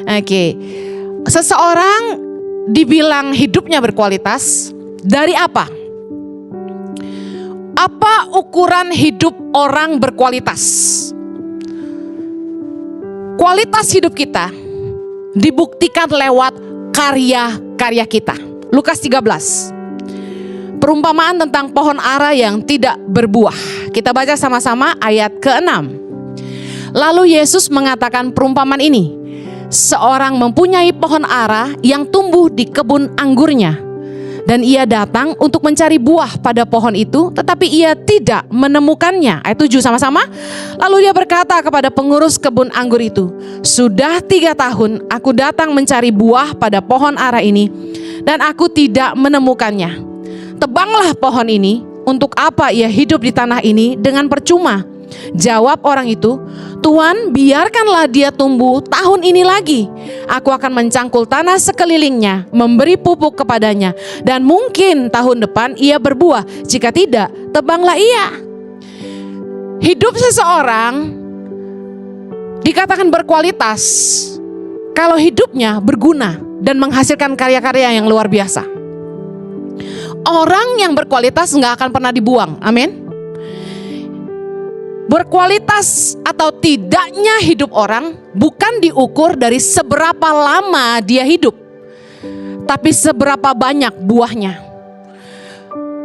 Oke. Seseorang dibilang hidupnya berkualitas dari apa? Apa ukuran hidup orang berkualitas? Kualitas hidup kita dibuktikan lewat karya-karya kita. Lukas 13. Perumpamaan tentang pohon ara yang tidak berbuah. Kita baca sama-sama ayat ke-6. Lalu Yesus mengatakan perumpamaan ini. Seorang mempunyai pohon ara yang tumbuh di kebun anggurnya. Dan ia datang untuk mencari buah pada pohon itu, tetapi ia tidak menemukannya. Ayat 7 sama-sama. Lalu dia berkata kepada pengurus kebun anggur itu, sudah 3 tahun aku datang mencari buah pada pohon ara ini, dan aku tidak menemukannya. Tebanglah pohon ini, untuk apa ia hidup di tanah ini dengan percuma? Jawab orang itu, Tuan, biarkanlah dia tumbuh tahun ini lagi. Aku akan mencangkul tanah sekelilingnya, memberi pupuk kepadanya, dan mungkin tahun depan ia berbuah. Jika tidak, tebanglah ia. Hidup seseorang dikatakan berkualitas kalau hidupnya berguna dan menghasilkan karya-karya yang luar biasa. Orang yang berkualitas gak akan pernah dibuang. Amin. Berkualitas atau tidaknya hidup orang bukan diukur dari seberapa lama dia hidup, tapi seberapa banyak buahnya.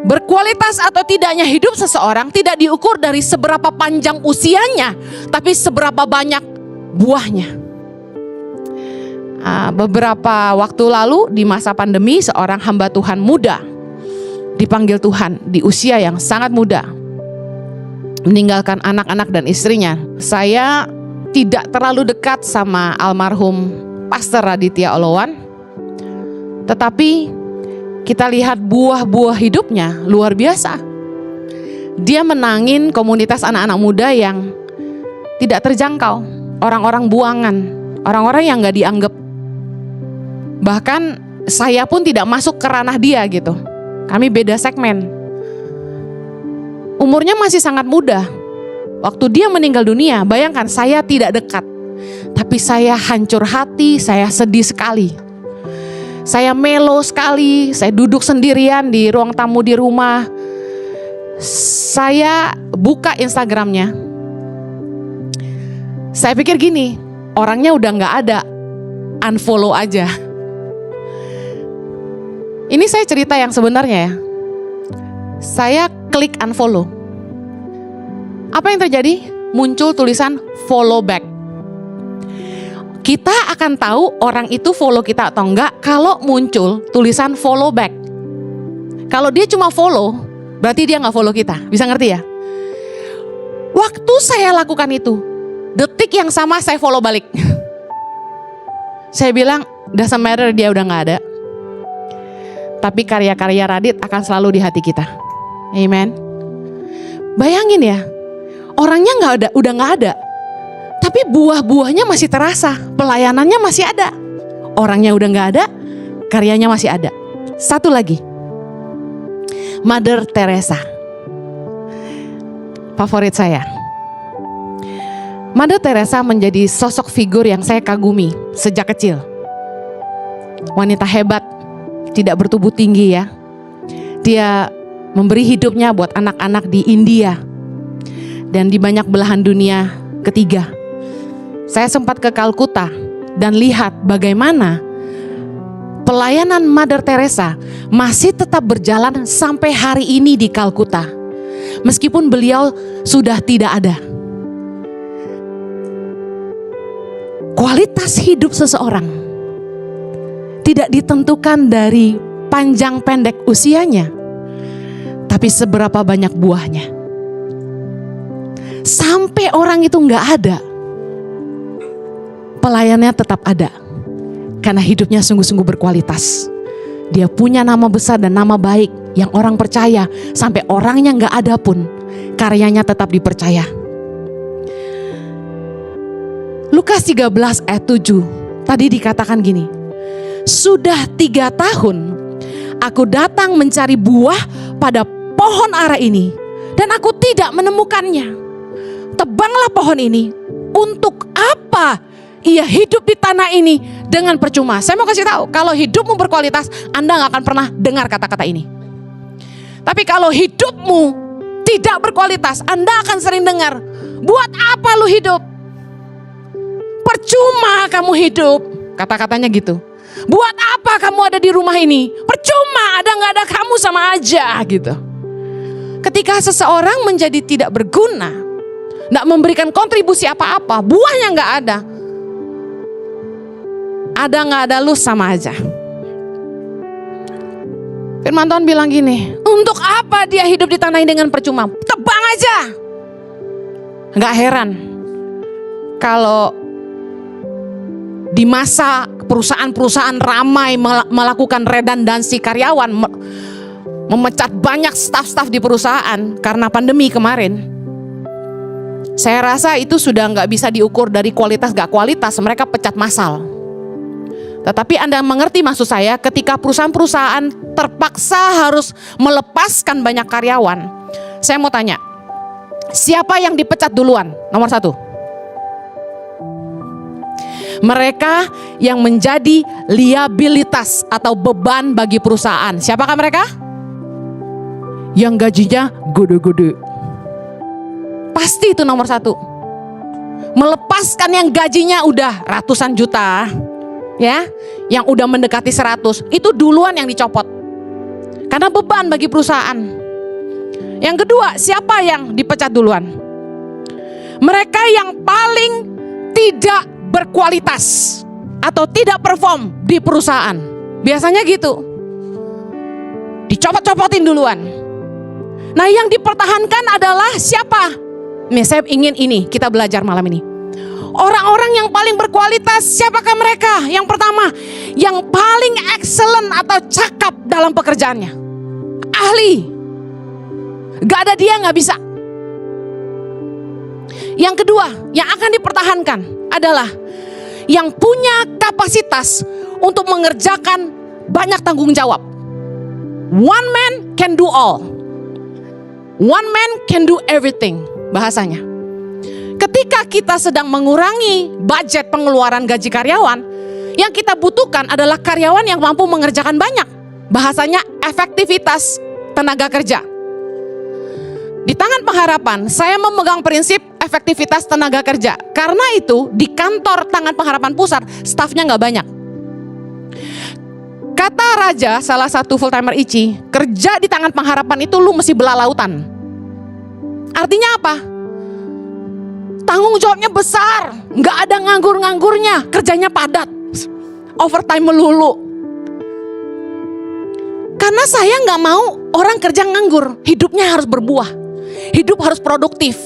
Berkualitas atau tidaknya hidup seseorang tidak diukur dari seberapa panjang usianya, tapi seberapa banyak buahnya. Beberapa waktu lalu di masa pandemi, seorang hamba Tuhan muda dipanggil Tuhan di usia yang sangat muda, meninggalkan anak-anak dan istrinya. Saya tidak terlalu dekat sama almarhum Pastor Raditya Olowan, tetapi kita lihat buah-buah hidupnya luar biasa. Dia menangin komunitas anak-anak muda yang tidak terjangkau, orang-orang buangan, orang-orang yang gak dianggap. Bahkan saya pun tidak masuk ke ranah dia gitu. Kami beda segmen. Umurnya masih sangat muda. Waktu dia meninggal dunia, bayangkan saya tidak dekat. Tapi saya hancur hati, saya sedih sekali. Saya melo sekali, saya duduk sendirian di ruang tamu di rumah. Saya buka Instagramnya. Saya pikir gini, orangnya udah gak ada, unfollow aja. Ini saya cerita yang sebenarnya ya. Saya klik unfollow. Apa yang terjadi? Muncul tulisan follow back. Kita akan tahu orang itu follow kita atau enggak kalau muncul tulisan follow back. Kalau dia cuma follow, berarti dia gak follow kita. Bisa ngerti ya? Waktu saya lakukan itu, detik yang sama saya follow balik. Saya bilang, doesn't matter dia udah gak ada. Tapi karya-karya Radit akan selalu di hati kita. Amen. Bayangin ya, orangnya udah nggak ada, tapi buah-buahnya masih terasa, pelayanannya masih ada. Orangnya udah nggak ada, karyanya masih ada. Satu lagi, Mother Teresa, favorit saya. Mother Teresa menjadi sosok figur yang saya kagumi sejak kecil. Wanita hebat, tidak bertubuh tinggi ya. Dia memberi hidupnya buat anak-anak di India dan di banyak belahan dunia ketiga. Saya sempat ke Kalkuta dan lihat bagaimana pelayanan Mother Teresa masih tetap berjalan sampai hari ini di Kalkuta. Meskipun beliau sudah tidak ada. Kualitas hidup seseorang tidak ditentukan dari panjang pendek usianya, tapi seberapa banyak buahnya. Sampai orang itu gak ada, pelayannya tetap ada. Karena hidupnya sungguh-sungguh berkualitas. Dia punya nama besar dan nama baik yang orang percaya. Sampai orangnya gak ada pun, karyanya tetap dipercaya. Lukas 13 ayat 7 tadi dikatakan gini, sudah 3 tahun aku datang mencari buah pada pohon ara ini, dan aku tidak menemukannya. Tebanglah pohon ini. Untuk apa ia hidup di tanah ini dengan percuma. Saya mau kasih tahu, kalau hidupmu berkualitas, Anda gak akan pernah dengar kata-kata ini. Tapi kalau hidupmu tidak berkualitas, Anda akan sering dengar, buat apa lu hidup? Percuma kamu hidup. Kata-katanya gitu. Buat apa kamu ada di rumah ini? Percuma, ada gak ada kamu sama aja gitu. Ketika seseorang menjadi tidak berguna, gak memberikan kontribusi apa-apa, buahnya gak ada. Ada gak ada lu sama aja. Firman Tuhan bilang gini, untuk apa dia hidup di tanah ini dengan percuma? Tebang aja. Gak heran kalau di masa perusahaan-perusahaan ramai melakukan redundansi karyawan, memecat banyak staf-staf di perusahaan karena pandemi kemarin. Saya rasa itu sudah gak bisa diukur dari kualitas gak kualitas, mereka pecat massal. Tetapi Anda mengerti maksud saya, ketika perusahaan-perusahaan terpaksa harus melepaskan banyak karyawan. Saya mau tanya, siapa yang dipecat duluan? Nomor 1. Mereka yang menjadi liabilitas atau beban bagi perusahaan. Siapakah mereka? Yang gajinya gede-gede. Pasti itu nomor 1. Melepaskan yang gajinya udah ratusan juta, ya, yang udah mendekati 100, itu duluan yang dicopot. Karena beban bagi perusahaan. Yang kedua, siapa yang dipecat duluan? Mereka yang paling tidak berkualitas atau tidak perform di perusahaan. Biasanya gitu. Dicopot-copotin duluan. Nah, yang dipertahankan adalah siapa? Nih, saya ingin ini kita belajar malam ini. Orang-orang yang paling berkualitas, siapakah mereka? Yang pertama, yang paling excellent atau cakap dalam pekerjaannya. Ahli. Gak ada dia gak bisa. Yang kedua, yang akan dipertahankan adalah yang punya kapasitas untuk mengerjakan banyak tanggung jawab. One man can do all. One man can do everything, bahasanya. Ketika kita sedang mengurangi budget pengeluaran gaji karyawan, yang kita butuhkan adalah karyawan yang mampu mengerjakan banyak. Bahasanya efektivitas tenaga kerja. Di Tangan Pengharapan, saya memegang prinsip efektivitas tenaga kerja. Karena itu, di kantor Tangan Pengharapan Pusat, stafnya gak banyak. Kata Raja, salah satu full timer ICI, kerja di Tangan Pengharapan itu lu mesti belah lautan. Artinya apa? Tanggung jawabnya besar, gak ada nganggur-nganggurnya, kerjanya padat, overtime melulu. Karena saya gak mau orang kerja nganggur, hidupnya harus berbuah, hidup harus produktif.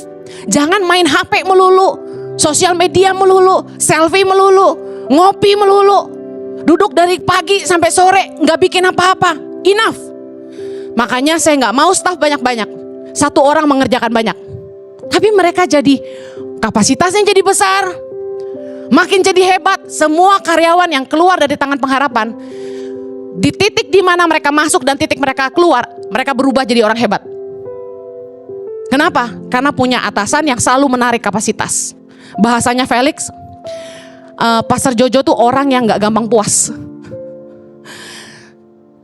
Jangan main HP melulu, sosial media melulu, selfie melulu, ngopi melulu, duduk dari pagi sampai sore gak bikin apa-apa. Enough. Makanya saya gak mau staff banyak-banyak, satu orang mengerjakan banyak. Tapi mereka jadi kapasitasnya jadi besar, makin jadi hebat. Semua karyawan yang keluar dari Tangan Pengharapan, di titik di mana mereka masuk dan titik mereka keluar, mereka berubah jadi orang hebat. Kenapa? Karena punya atasan yang selalu menarik kapasitas. Bahasanya Felix, Pastor Jojo tuh orang yang gak gampang puas,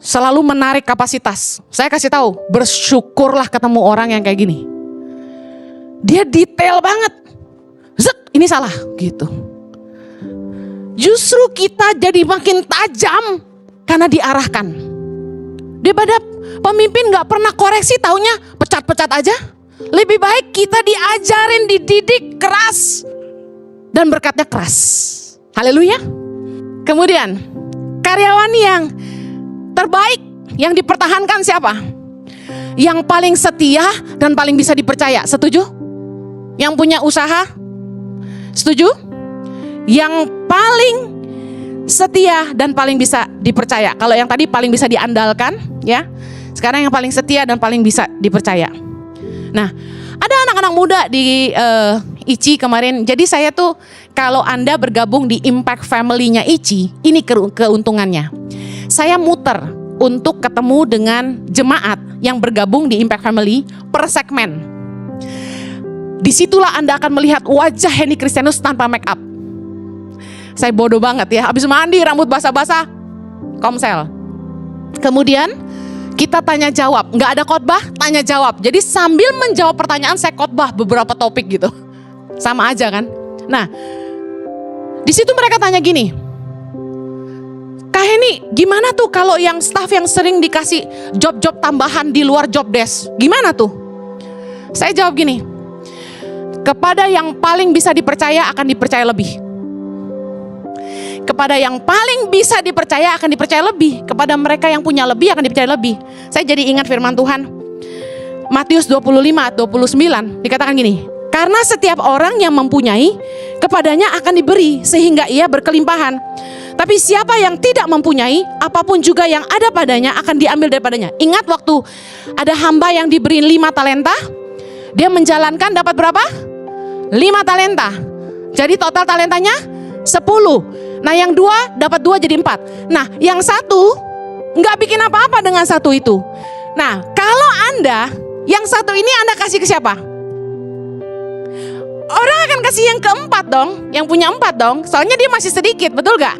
selalu menarik kapasitas. Saya kasih tahu, bersyukurlah ketemu orang yang kayak gini. Dia detail banget. Zek, ini salah gitu. Justru kita jadi makin tajam karena diarahkan. Daripada pemimpin gak pernah koreksi, taunya pecat-pecat aja. Lebih baik kita diajarin, dididik keras, dan berkatnya keras. Haleluya. Kemudian karyawan yang terbaik yang dipertahankan siapa? Yang paling setia dan paling bisa dipercaya. Setuju? Yang punya usaha? Setuju? Yang paling setia dan paling bisa dipercaya. Kalau yang tadi paling bisa diandalkan, ya. Sekarang yang paling setia dan paling bisa dipercaya. Nah, ada anak-anak muda di ICI kemarin. Jadi saya tuh, kalau Anda bergabung di Impact Family-nya ICI, ini keuntungannya. Saya muter untuk ketemu dengan jemaat yang bergabung di Impact Family per segmen. Disitulah Anda akan melihat wajah Henny Kristianus tanpa make up. Saya bodoh banget ya. Habis mandi rambut basah-basah, komsel. Kemudian kita tanya jawab, nggak ada khotbah, tanya jawab. Jadi sambil menjawab pertanyaan saya khotbah beberapa topik gitu. Sama aja kan. Nah, di situ mereka tanya gini, Kak Heni, gimana tuh kalau yang staff yang sering dikasih job-job tambahan di luar job desk? Gimana tuh? Saya jawab gini, kepada yang paling bisa dipercaya akan dipercaya lebih. Kepada yang paling bisa dipercaya akan dipercaya lebih. Kepada mereka yang punya lebih akan dipercaya lebih. Saya jadi ingat firman Tuhan. Matius 25:29 dikatakan gini, karena setiap orang yang mempunyai, kepadanya akan diberi sehingga ia berkelimpahan. Tapi siapa yang tidak mempunyai, apapun juga yang ada padanya akan diambil daripadanya. Ingat waktu ada hamba yang diberi 5 talenta, dia menjalankan dapat berapa? 5 talenta. Jadi total talentanya 10. Nah yang 2 dapat 2 jadi 4. Nah yang 1 nggak bikin apa-apa dengan 1 itu. Nah kalau Anda, yang 1 ini Anda kasih ke siapa? Orang akan kasih yang keempat dong, yang punya 4 dong. Soalnya dia masih sedikit, betul gak?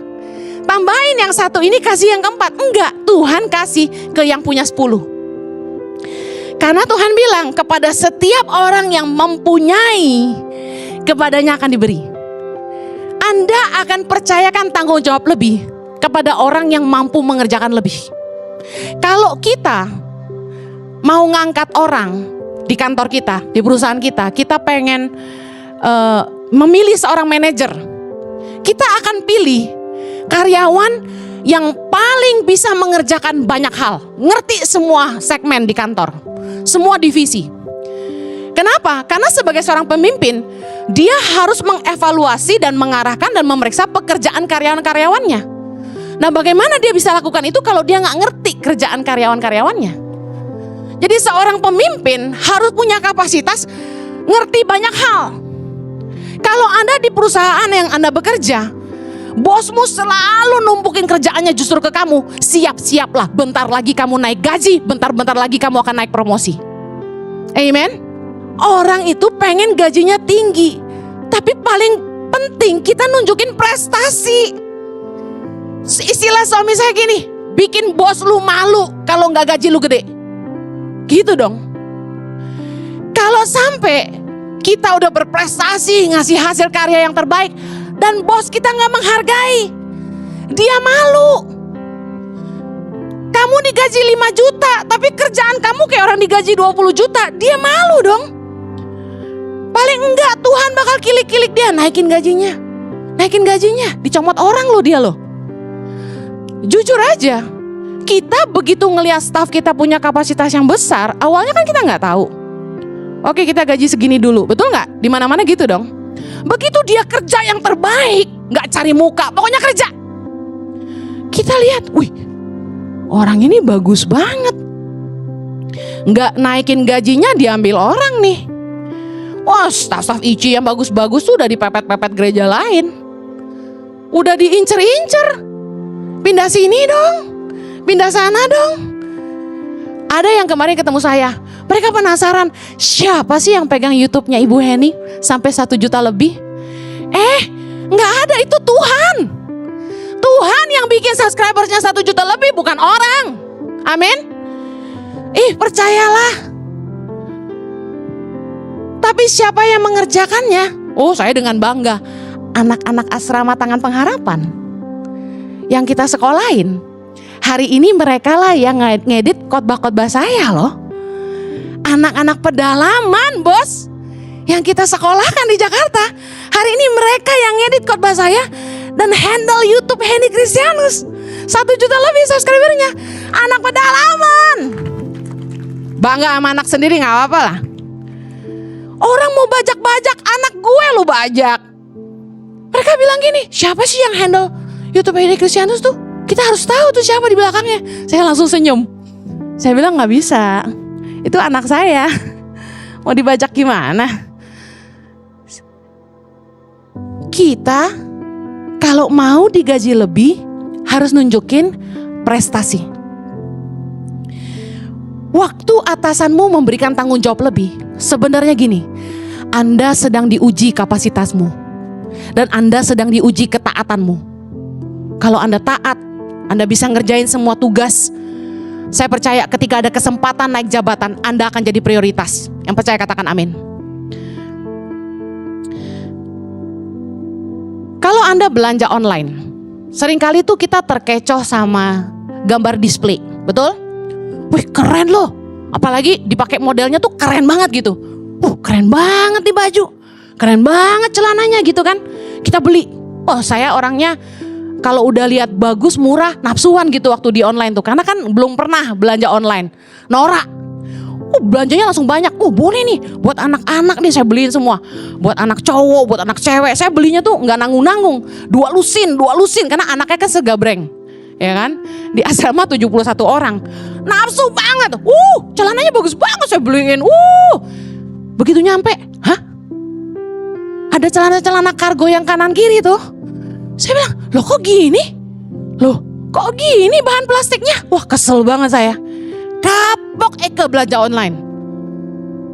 Tambahin yang 1 ini kasih yang keempat. Enggak, Tuhan kasih ke yang punya 10. Karena Tuhan bilang kepada setiap orang yang mempunyai, kepadanya akan diberi. Anda akan percayakan tanggung jawab lebih kepada orang yang mampu mengerjakan lebih. Kalau kita mau ngangkat orang di kantor kita, di perusahaan kita, kita pengen memilih seorang manajer. Kita akan pilih karyawan yang paling bisa mengerjakan banyak hal, ngerti semua segmen di kantor, semua divisi. Kenapa? Karena sebagai seorang pemimpin, dia harus mengevaluasi dan mengarahkan dan memeriksa pekerjaan karyawan-karyawannya. Nah bagaimana dia bisa lakukan itu kalau dia nggak ngerti kerjaan karyawan-karyawannya? Jadi seorang pemimpin harus punya kapasitas ngerti banyak hal. Kalau Anda di perusahaan yang Anda bekerja, bosmu selalu numpukin kerjaannya justru ke kamu, siap-siaplah, bentar lagi kamu naik gaji, bentar-bentar lagi kamu akan naik promosi. Amen. Orang itu pengen gajinya tinggi, tapi paling penting kita nunjukin prestasi. Istilah suami saya gini, bikin bos lu malu kalau nggak gaji lu gede. Gitu dong. Kalau sampai kita udah berprestasi, ngasih hasil karya yang terbaik, dan bos kita nggak menghargai, dia malu. Kamu digaji 5 juta, tapi kerjaan kamu kayak orang digaji 20 juta, dia malu dong. Paling enggak Tuhan bakal kilik-kilik dia, naikin gajinya, dicomot orang loh dia loh. Jujur aja, kita begitu ngelihat staf kita punya kapasitas yang besar, awalnya kan kita nggak tahu. Oke kita gaji segini dulu, betul nggak? Di mana-mana gitu dong. Begitu dia kerja yang terbaik, nggak cari muka, pokoknya kerja. Kita lihat, wih, orang ini bagus banget. Nggak naikin gajinya diambil orang nih. Wah, staf-staf ICI yang bagus-bagus tuh udah dipepet-pepet gereja lain. Udah diincer-incer. Pindah sini dong, pindah sana dong. Ada yang kemarin ketemu saya, mereka penasaran, siapa sih yang pegang YouTube-nya Ibu Heni sampai 1 juta lebih? Nggak ada, itu Tuhan. Tuhan yang bikin subscribersnya 1 juta lebih, bukan orang. Amin. Percayalah. Tapi siapa yang mengerjakannya? Oh, saya dengan bangga. Anak-anak asrama Tangan Pengharapan yang kita sekolahin. Hari ini mereka lah yang ngedit khotbah-khotbah saya loh. Anak-anak pedalaman bos, yang kita sekolahkan di Jakarta. Hari ini mereka yang ngedit khotbah saya dan handle YouTube Heni Kristianus. 1 juta lebih subscribernya. Anak pedalaman. Bangga sama anak sendiri gak apa-apa lah. Orang mau bajak-bajak, anak gue lu bajak. Mereka bilang gini, siapa sih yang handle YouTube Heni Kristianus tuh? Kita harus tahu tuh siapa di belakangnya. Saya langsung senyum. Saya bilang gak bisa. Itu anak saya. Mau dibajak gimana? Kita kalau mau digaji lebih harus nunjukin prestasi. Waktu atasanmu memberikan tanggung jawab lebih, sebenarnya gini, Anda sedang diuji kapasitasmu. dan Anda sedang diuji ketaatanmu. Kalau Anda taat, Anda bisa ngerjain semua tugas. Saya percaya ketika ada kesempatan naik jabatan, Anda akan jadi prioritas. Yang percaya katakan amin. Kalau Anda belanja online, seringkali tuh kita terkecoh sama gambar display, betul? Wih, keren loh. Apalagi dipakai modelnya tuh keren banget gitu. Keren banget nih baju. Keren banget celananya gitu kan. Kita beli. Oh, saya orangnya kalau udah lihat bagus, murah, nafsuan gitu waktu di online tuh. Karena kan belum pernah belanja online. Norak. Belanjanya langsung banyak. Boleh nih buat anak-anak nih saya beliin semua. Buat anak cowok, buat anak cewek. Saya belinya tuh nggak nanggung-nanggung. Dua lusin. Karena anaknya kan segabreng. Ya kan? Di asrama 71 orang. Nafsu banget. Celananya bagus banget saya beliin. Begitu nyampe, ada celana-celana kargo yang kanan kiri tuh. Saya bilang, loh kok gini? Bahan plastiknya? Wah, kesel banget saya. Kapok Eke belanja online.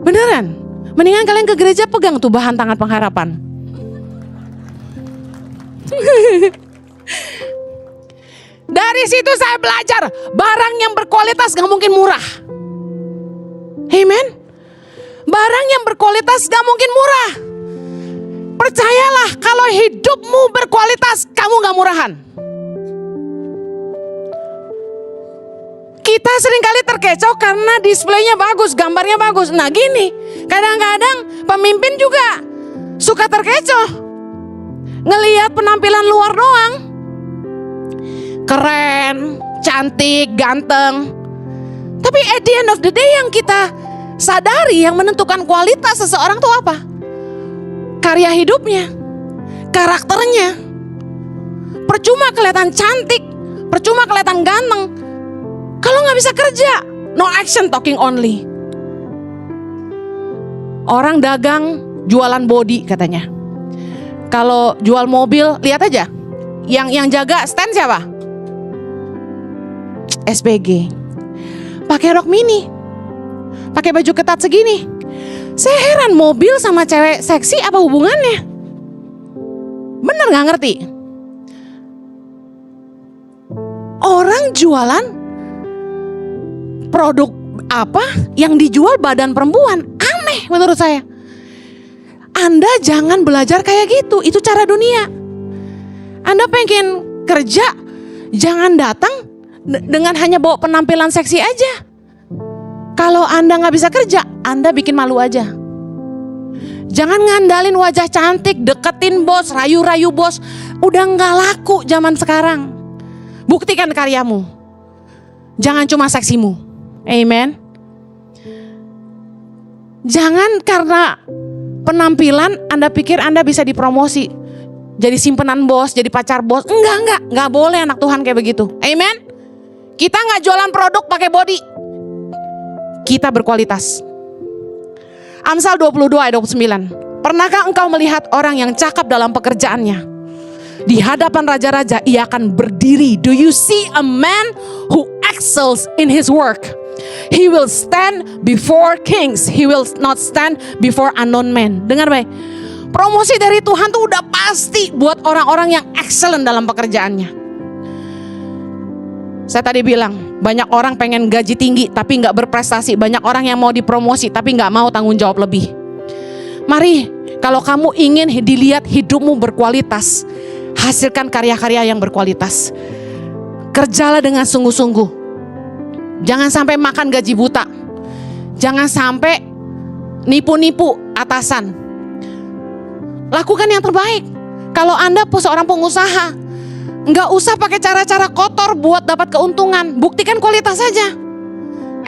Beneran? Mendingan kalian ke gereja pegang tuh bahan tangan pengharapan. Dari situ saya belajar, barang yang berkualitas gak mungkin murah. Amen. Barang yang berkualitas gak mungkin murah. Percayalah, kalau hidupmu berkualitas, kamu gak murahan. Kita seringkali terkecoh karena displaynya bagus, gambarnya bagus. Nah gini, kadang-kadang pemimpin juga suka terkecoh. Ngelihat penampilan luar doang. Keren, cantik, ganteng. Tapi at the end of the day yang kita sadari, yang menentukan kualitas seseorang tuh apa? Karya hidupnya, karakternya. Percuma kelihatan cantik, percuma kelihatan ganteng, kalau gak bisa kerja. No action, talking only. Orang dagang jualan body katanya. Kalau jual mobil, lihat aja. Yang jaga stand siapa? SBG. Pakai rok mini, pakai baju ketat segini. Saya heran, mobil sama cewek seksi apa hubungannya? Bener gak ngerti? Orang jualan produk apa yang dijual badan perempuan? Aneh menurut saya. Anda jangan belajar kayak gitu, itu cara dunia. Anda pengen kerja, jangan datang dengan hanya bawa penampilan seksi aja. Kalau Anda gak bisa kerja, Anda bikin malu aja. Jangan ngandalin wajah cantik, deketin bos, rayu-rayu bos. Udah gak laku zaman sekarang. Buktikan karyamu. Jangan cuma seksimu. Amen. Jangan karena penampilan Anda pikir Anda bisa dipromosi. Jadi simpenan bos, jadi pacar bos. Enggak boleh anak Tuhan kayak begitu. Amen. Kita gak jualan produk pakai body. Kita berkualitas. Amsal 22 ayat 29. Pernahkah engkau melihat orang yang cakap dalam pekerjaannya? Di hadapan raja-raja ia akan berdiri. Do you see a man who excels in his work? He will stand before kings. He will not stand before unknown men. Dengar baik. Promosi dari Tuhan tuh udah pasti buat orang-orang yang excellent dalam pekerjaannya. Saya tadi bilang, banyak orang pengen gaji tinggi tapi gak berprestasi. Banyak orang yang mau dipromosi tapi gak mau tanggung jawab lebih. Mari, kalau kamu ingin dilihat hidupmu berkualitas, hasilkan karya-karya yang berkualitas. Kerjalah dengan sungguh-sungguh. Jangan sampai makan gaji buta. Jangan sampai nipu-nipu atasan. Lakukan yang terbaik. Kalau Anda seorang pengusaha, nggak usah pakai cara-cara kotor buat dapat keuntungan. Buktikan kualitas saja.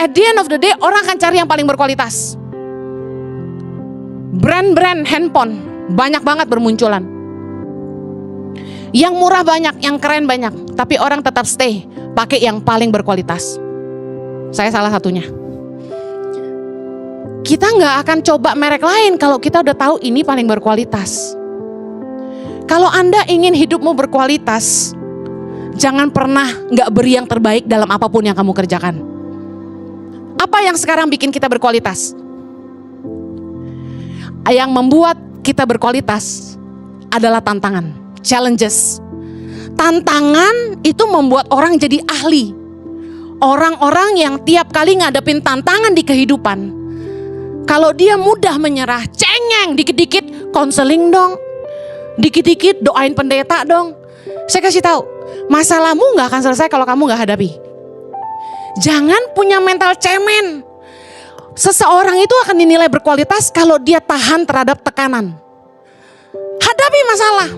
At the end of the day, orang akan cari yang paling berkualitas. Brand-brand handphone banyak banget bermunculan. Yang murah banyak, yang keren banyak, tapi orang tetap stay pakai yang paling berkualitas. Saya salah satunya. Kita nggak akan coba merek lain kalau kita udah tahu ini paling berkualitas. Kalau Anda ingin hidupmu berkualitas, jangan pernah nggak beri yang terbaik dalam apapun yang kamu kerjakan. Apa yang sekarang bikin kita berkualitas? Yang membuat kita berkualitas adalah tantangan, challenges. Tantangan itu membuat orang jadi ahli. Orang-orang yang tiap kali ngadepin tantangan di kehidupan, kalau dia mudah menyerah, cengeng, dikit-dikit konseling dong, dikit-dikit doain pendeta dong. Saya kasih tahu, masalahmu gak akan selesai kalau kamu gak hadapi. Jangan punya mental cemen. Seseorang itu akan dinilai berkualitas kalau dia tahan terhadap tekanan. Hadapi masalah.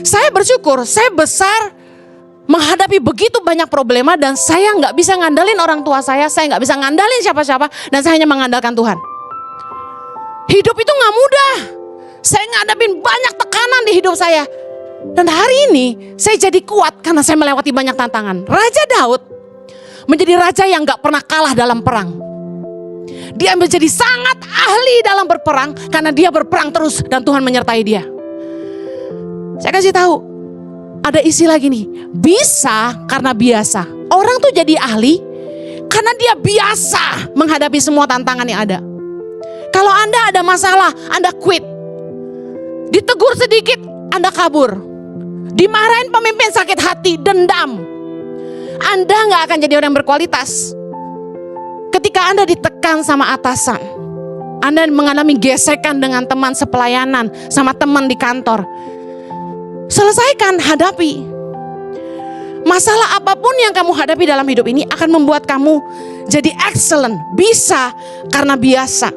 Saya bersyukur, saya besar menghadapi begitu banyak problema dan saya gak bisa ngandalin orang tua saya gak bisa ngandalin siapa-siapa, dan saya hanya mengandalkan Tuhan. Hidup itu gak mudah. Saya ngadapin banyak tekanan di hidup saya. Dan hari ini saya jadi kuat karena saya melewati banyak tantangan. Raja Daud menjadi raja yang gak pernah kalah dalam perang. Dia menjadi sangat ahli dalam berperang karena dia berperang terus dan Tuhan menyertai dia. Saya kasih tahu, ada istilah gini, bisa karena biasa. Orang tuh jadi ahli karena dia biasa menghadapi semua tantangan yang ada. Kalau Anda ada masalah, Anda quit. Ditegur sedikit, Anda kabur. Dimarahin pemimpin, sakit hati, dendam. Anda gak akan jadi orang yang berkualitas. Ketika Anda ditekan sama atasan, Anda mengalami gesekan dengan teman sepelayanan, sama teman di kantor, selesaikan, hadapi. Masalah apapun yang kamu hadapi dalam hidup ini akan membuat kamu jadi excellent, bisa karena biasa.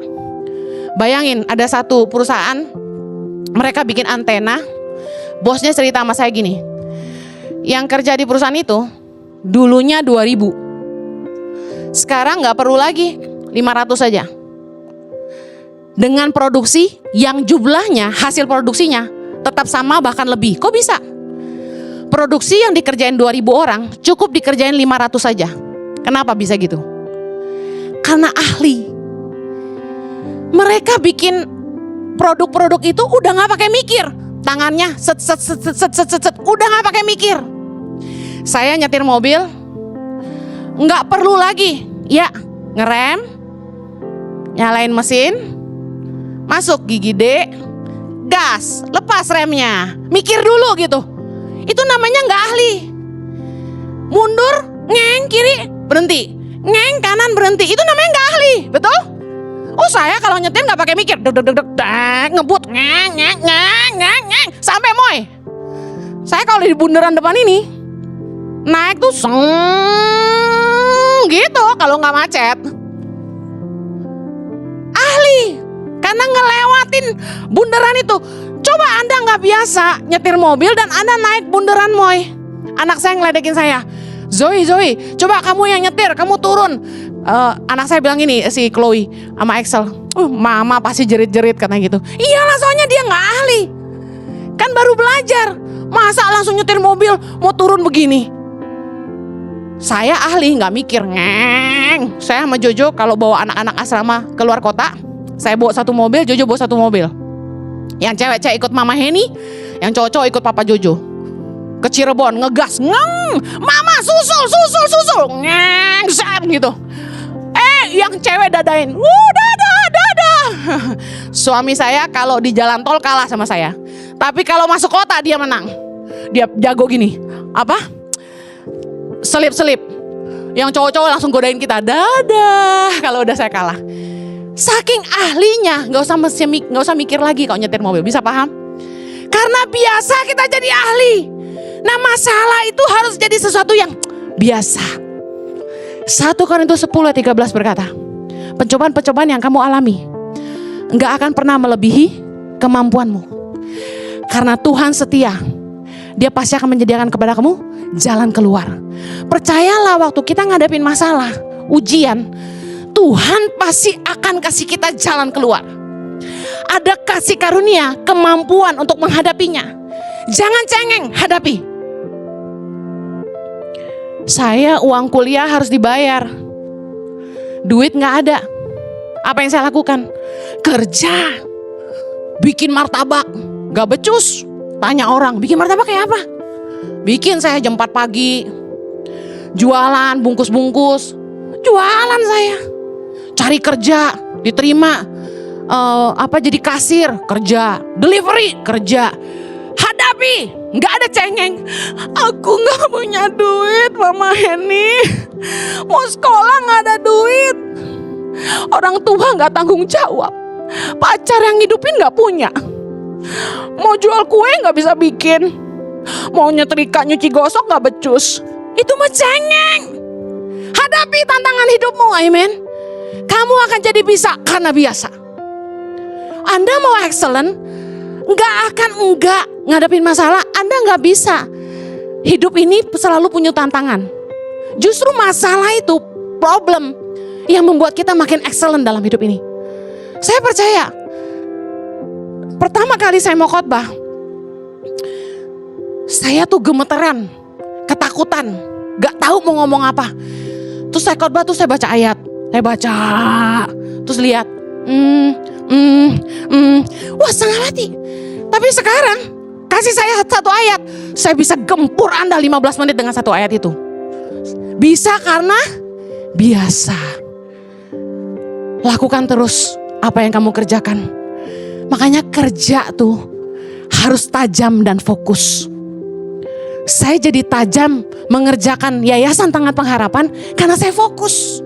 Bayangin, ada satu perusahaan, mereka bikin antena. Bosnya cerita sama saya gini, yang kerja di perusahaan itu dulunya 2000, sekarang gak perlu lagi, 500 saja. Dengan produksi yang jumlahnya, hasil produksinya tetap sama bahkan lebih. Kok bisa? Produksi yang dikerjain 2000 orang cukup dikerjain 500 saja. Kenapa bisa gitu? Karena ahli. Mereka bikin produk-produk itu udah gak pakai mikir. Tangannya set, udah gak pakai mikir. Saya nyetir mobil, nggak perlu lagi, ya ngerem, nyalain mesin, masuk gigi D, gas, lepas remnya, mikir dulu gitu. Itu namanya nggak ahli. Mundur, ngeng kiri, berhenti, ngeng kanan, berhenti. Itu namanya nggak ahli, betul? Oh, saya kalau nyetir nggak pakai mikir, ngebut, ngeng, sampai moy. Saya kalau di bundaran depan ini naik tuh gitu kalau nggak macet. Ahli karena ngelewatin bundaran itu. Coba Anda nggak biasa nyetir mobil dan Anda naik bundaran moy. Anak saya ngeledekin saya, Zoe, coba kamu yang nyetir, kamu turun. Anak saya bilang gini, si Chloe sama Axel, mama pasti jerit-jerit katanya gitu. Iyalah, soalnya dia nggak ahli, kan baru belajar. Masa langsung nyetir mobil mau turun begini? Saya ahli, nggak mikir, ngeng. Saya sama Jojo kalau bawa anak-anak asrama keluar kota, saya bawa satu mobil, Jojo bawa satu mobil. Yang cewek-cewek ikut Mama Heni, yang cowok-cowok ikut Papa Jojo. Ke Cirebon, ngegas, ngeng, mama susul, ngeng, set gitu. Yang cewek dadain, dadah. Suami saya kalau di jalan tol kalah sama saya, tapi kalau masuk kota dia menang. Dia jago gini, apa? Selip-selip. Yang cowok-cowok langsung godain kita, dadah. Kalau udah saya kalah. Saking ahlinya, nggak usah mikir lagi kalau nyetir mobil. Bisa paham? Karena biasa kita jadi ahli. Nah, masalah itu harus jadi sesuatu yang biasa. 1 Korintus 10:13 berkata, pencobaan-pencobaan yang kamu alami nggak akan pernah melebihi kemampuanmu. Karena Tuhan setia, Dia pasti akan menyediakan kepada kamu jalan keluar. Percayalah, waktu kita ngadepin masalah, ujian, Tuhan pasti akan kasih kita jalan keluar. Ada kasih karunia, kemampuan untuk menghadapinya. Jangan cengeng, hadapi. Saya uang kuliah harus dibayar, duit gak ada. Apa yang saya lakukan? Kerja, bikin martabak, gak becus. Tanya orang, bikin martabak kayak apa? Bikin saya jam 4 pagi, jualan bungkus-bungkus, jualan saya. Cari kerja, diterima, jadi kasir, kerja, delivery, kerja. Hadapi, nggak ada cengeng. Aku nggak punya duit, Mama Heni. Mau sekolah nggak ada duit. Orang tua nggak tanggung jawab. Pacar yang hidupin nggak punya. Mau jual kue nggak bisa bikin. Mau nyetrika nyuci gosok nggak becus. Itu mah cengeng. Hadapi tantangan hidupmu, amen. Kamu akan jadi bisa karena biasa. Anda mau excellent, nggak akan enggak ngadepin masalah. Anda nggak bisa. Hidup ini selalu punya tantangan. Justru masalah itu problem yang membuat kita makin excellent dalam hidup ini. Saya percaya. Pertama kali saya mau khotbah, saya tuh gemeteran, ketakutan, gak tahu mau ngomong apa. Terus saya khotbah, terus saya baca ayat, terus lihat, wah setengah mati. Tapi sekarang kasih saya satu ayat, saya bisa gempur Anda 15 menit dengan satu ayat itu. Bisa karena biasa. Lakukan terus apa yang kamu kerjakan. Makanya kerja tuh harus tajam dan fokus. Saya jadi tajam mengerjakan Yayasan Tangan Pengharapan karena saya fokus.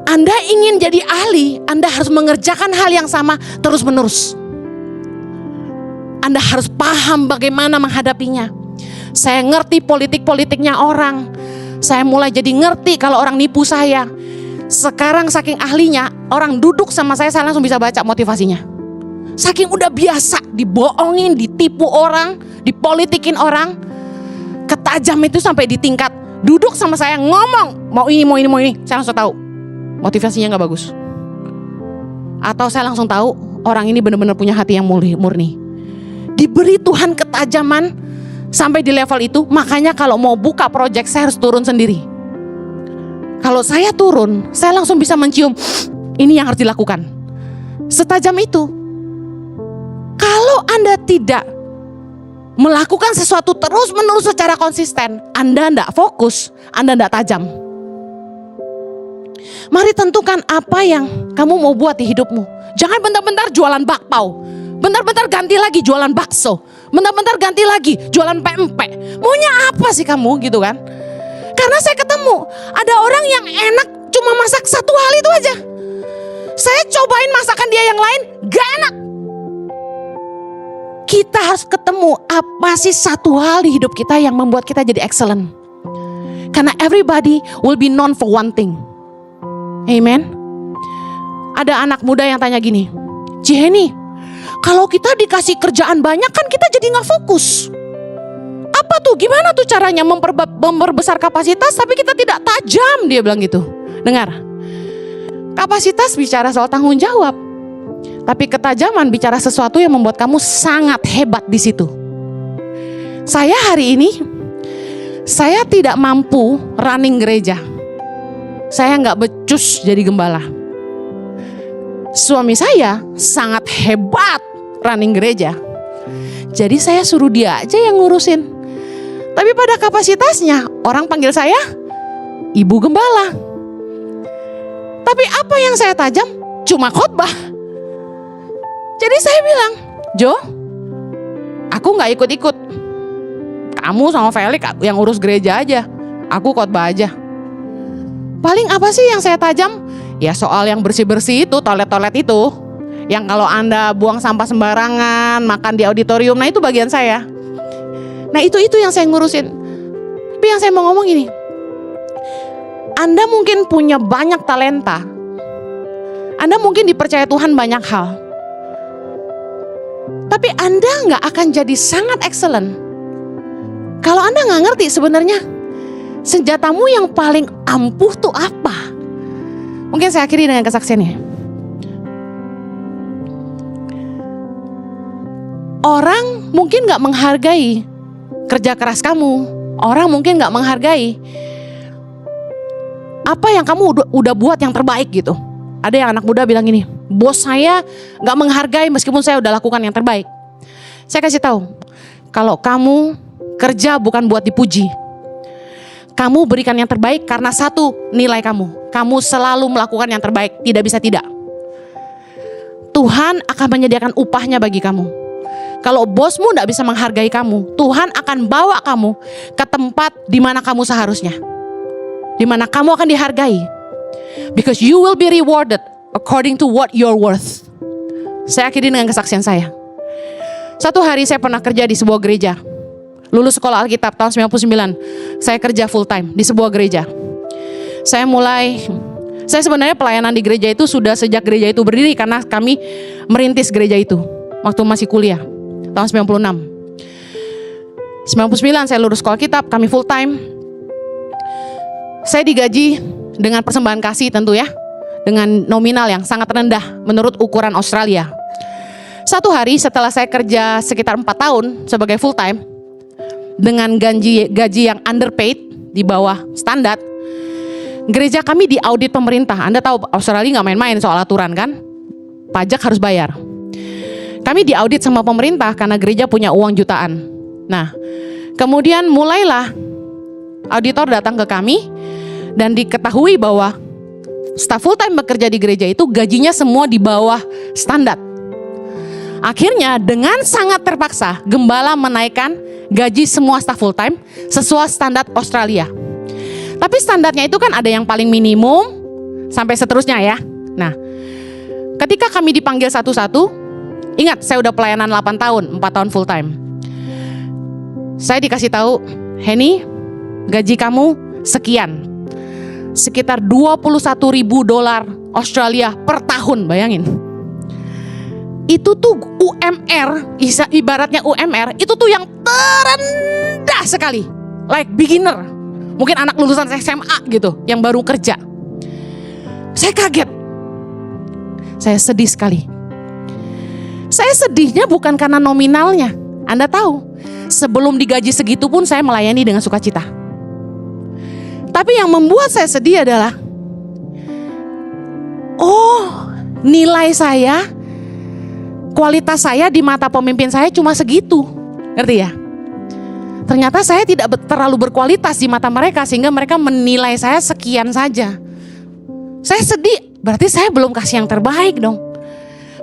Anda ingin jadi ahli, Anda harus mengerjakan hal yang sama terus menerus. Anda harus paham bagaimana menghadapinya. Saya ngerti politik-politiknya orang. Saya mulai jadi ngerti kalau orang nipu saya. Sekarang saking ahlinya, orang duduk sama saya langsung bisa baca motivasinya. Saking udah biasa dibohongin, ditipu orang, dipolitikin orang. Ketajam itu sampai di tingkat duduk sama saya ngomong mau ini, saya langsung tahu motivasinya gak bagus. Atau saya langsung tahu orang ini benar-benar punya hati yang murni. Diberi Tuhan ketajaman sampai di level itu. Makanya kalau mau buka project saya harus turun sendiri. Kalau saya turun, saya langsung bisa mencium ini yang harus dilakukan. Setajam itu. Kalau Anda tidak melakukan sesuatu terus-menerus secara konsisten, Anda tidak fokus, Anda tidak tajam. Mari tentukan apa yang kamu mau buat di hidupmu. Jangan bentar-bentar jualan bakpao, bentar-bentar ganti lagi jualan bakso, bentar-bentar ganti lagi jualan pempek. Maunya apa sih kamu gitu kan? Karena saya ketemu ada orang yang enak cuma masak satu hal itu aja. Saya cobain masakan dia yang lain, gak enak. Kita harus ketemu apa sih satu hal di hidup kita yang membuat kita jadi excellent. Karena everybody will be known for one thing. Amen. Ada anak muda yang tanya gini, Ciheni, kalau kita dikasih kerjaan banyak kan kita jadi gak fokus. Apa tuh? Gimana tuh caranya memperbesar kapasitas tapi kita tidak tajam? Dia bilang gitu. Dengar, kapasitas bicara soal tanggung jawab, tapi ketajaman bicara sesuatu yang membuat kamu sangat hebat di situ. Saya hari ini, saya tidak mampu running gereja. Saya nggak becus jadi gembala. Suami saya sangat hebat running gereja. Jadi saya suruh dia aja yang ngurusin. Tapi pada kapasitasnya orang panggil saya ibu gembala. Tapi apa yang saya tajam? Cuma khotbah. Jadi saya bilang, Jo, aku gak ikut-ikut. Kamu sama Felix yang urus gereja aja. Aku khotbah aja. Paling apa sih yang saya tajam? Ya soal yang bersih-bersih itu, toilet-toilet itu. Yang kalau Anda buang sampah sembarangan, makan di auditorium, nah itu bagian saya. Nah itu yang saya ngurusin. Tapi yang saya mau ngomong ini, Anda mungkin punya banyak talenta. Anda mungkin dipercaya Tuhan banyak hal. Tapi Anda gak akan jadi sangat excellent kalau Anda gak ngerti sebenarnya senjatamu yang paling ampuh tuh apa. Mungkin saya akhiri dengan kesaksiannya. Orang mungkin gak menghargai kerja keras kamu. Orang mungkin gak menghargai apa yang kamu udah buat yang terbaik gitu. Ada yang anak muda bilang gini, bos saya gak menghargai meskipun saya udah lakukan yang terbaik. Saya kasih tahu, kalau kamu kerja bukan buat dipuji, kamu berikan yang terbaik karena satu nilai kamu. Kamu selalu melakukan yang terbaik, tidak bisa tidak. Tuhan akan menyediakan upahnya bagi kamu. Kalau bosmu tidak bisa menghargai kamu, Tuhan akan bawa kamu ke tempat di mana kamu seharusnya, di mana kamu akan dihargai. Because you will be rewarded according to what you're worth. Saya akhiri dengan kesaksian saya. Satu hari saya pernah kerja di sebuah gereja. Lulus sekolah Alkitab tahun 99. Saya kerja full time di sebuah gereja. Saya sebenarnya pelayanan di gereja itu sudah sejak gereja itu berdiri, karena kami merintis gereja itu waktu masih kuliah tahun 96. 99 saya lulus sekolah Alkitab, kami full time. Saya digaji dengan persembahan kasih tentu ya, dengan nominal yang sangat rendah menurut ukuran Australia. Satu hari setelah saya kerja sekitar 4 tahun sebagai full time dengan gaji yang underpaid, di bawah standar, gereja kami diaudit pemerintah. Anda tahu Australia nggak main-main soal aturan kan? Pajak harus bayar. Kami diaudit sama pemerintah karena gereja punya uang jutaan. Nah, kemudian mulailah auditor datang ke kami dan diketahui bahwa staf full time bekerja di gereja itu gajinya semua di bawah standar. Akhirnya dengan sangat terpaksa gembala menaikkan gaji semua staf full time sesuai standar Australia. Tapi standarnya itu kan ada yang paling minimum sampai seterusnya ya. Nah, ketika kami dipanggil satu-satu, ingat saya udah pelayanan 8 tahun, 4 tahun full time. Saya dikasih tahu, Henny, gaji kamu sekian. Sekitar $21.000 Australia per tahun, bayangin. Itu tuh UMR, ibaratnya UMR, itu tuh yang terendah sekali. Like beginner. Mungkin anak lulusan SMA gitu, yang baru kerja. Saya kaget. Saya sedih sekali. Saya sedihnya bukan karena nominalnya. Anda tahu, sebelum digaji segitu pun saya melayani dengan sukacita. Tapi yang membuat saya sedih adalah, nilai saya, kualitas saya di mata pemimpin saya cuma segitu. Ngerti ya? Ternyata saya tidak terlalu berkualitas di mata mereka, sehingga mereka menilai saya sekian saja. Saya sedih, berarti saya belum kasih yang terbaik dong.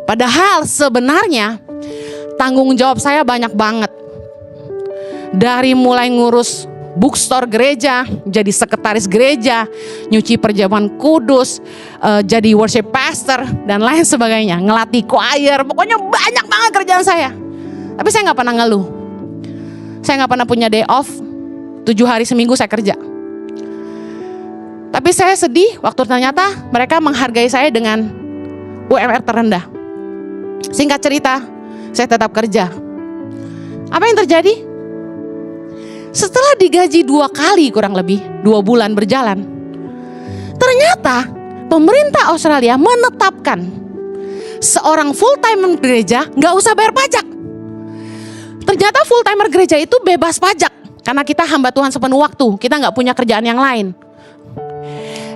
Padahal sebenarnya tanggung jawab saya banyak banget. Dari mulai ngurus bookstore gereja, jadi sekretaris gereja, nyuci perjamuan kudus, jadi worship pastor dan lain sebagainya, ngelatih choir, pokoknya banyak banget kerjaan saya. Tapi saya nggak pernah ngeluh. Saya nggak pernah punya day off. 7 hari seminggu saya kerja. Tapi saya sedih waktu ternyata mereka menghargai saya dengan UMR terendah. Singkat cerita, saya tetap kerja. Apa yang terjadi? Setelah digaji 2 kali kurang lebih 2 bulan berjalan, ternyata pemerintah Australia menetapkan seorang full timer gereja nggak usah bayar pajak. Ternyata full timer gereja itu bebas pajak karena kita hamba Tuhan sepenuh waktu, kita nggak punya kerjaan yang lain.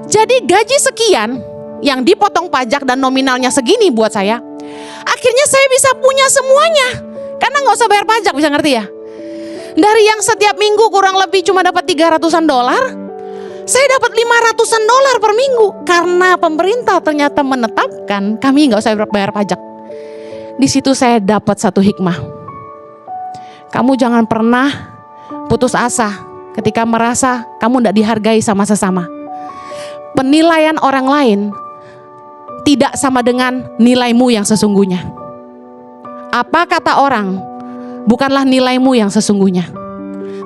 Jadi gaji sekian yang dipotong pajak dan nominalnya segini buat saya, akhirnya saya bisa punya semuanya karena nggak usah bayar pajak, bisa ngerti ya? Dari yang setiap minggu kurang lebih cuma dapat $300-an, saya dapat $500-an per minggu karena pemerintah ternyata menetapkan kami nggak usah bayar pajak. Di situ saya dapat satu hikmah. Kamu jangan pernah putus asa ketika merasa kamu tidak dihargai sama sesama. Penilaian orang lain tidak sama dengan nilaimu yang sesungguhnya. Apa kata orang bukanlah nilaimu yang sesungguhnya.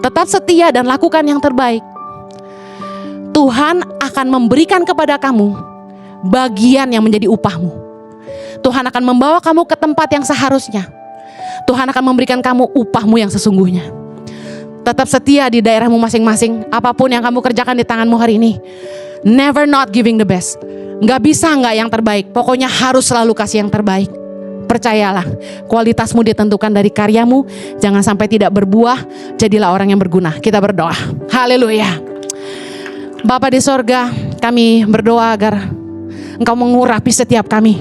Tetap setia dan lakukan yang terbaik. Tuhan akan memberikan kepada kamu bagian yang menjadi upahmu. Tuhan akan membawa kamu ke tempat yang seharusnya. Tuhan akan memberikan kamu upahmu yang sesungguhnya. Tetap setia di daerahmu masing-masing. Apapun yang kamu kerjakan di tanganmu hari ini, never not giving the best. Gak bisa gak yang terbaik. Pokoknya harus selalu kasih yang terbaik. Percayalah, kualitasmu ditentukan dari karyamu. Jangan sampai tidak berbuah. Jadilah orang yang berguna. Kita berdoa. Haleluya. Bapa di sorga, kami berdoa agar Engkau mengurapi setiap kami.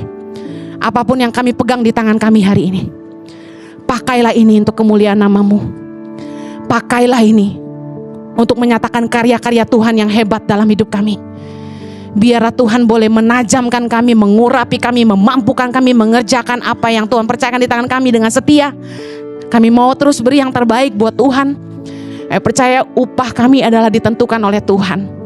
Apapun yang kami pegang di tangan kami hari ini, pakailah ini untuk kemuliaan nama-Mu. Pakailah ini untuk menyatakan karya-karya Tuhan yang hebat dalam hidup kami. Biarlah Tuhan boleh menajamkan kami, mengurapi kami, memampukan kami mengerjakan apa yang Tuhan percayakan di tangan kami dengan setia. Kami mau terus beri yang terbaik buat Tuhan. Kami percaya upah kami adalah ditentukan oleh Tuhan.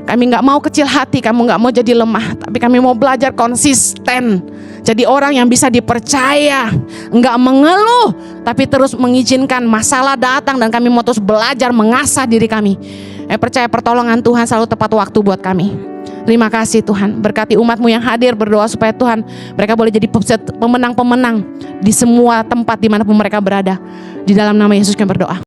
Kami gak mau kecil hati, kamu gak mau jadi lemah, tapi kami mau belajar konsisten. Jadi orang yang bisa dipercaya, gak mengeluh, tapi terus mengizinkan masalah datang, dan kami mau terus belajar mengasah diri kami. Kami percaya pertolongan Tuhan selalu tepat waktu buat kami. Terima kasih Tuhan, berkati umat-Mu yang hadir, berdoa supaya Tuhan mereka boleh jadi pemenang-pemenang di semua tempat dimanapun mereka berada. Di dalam nama Yesus kami berdoa.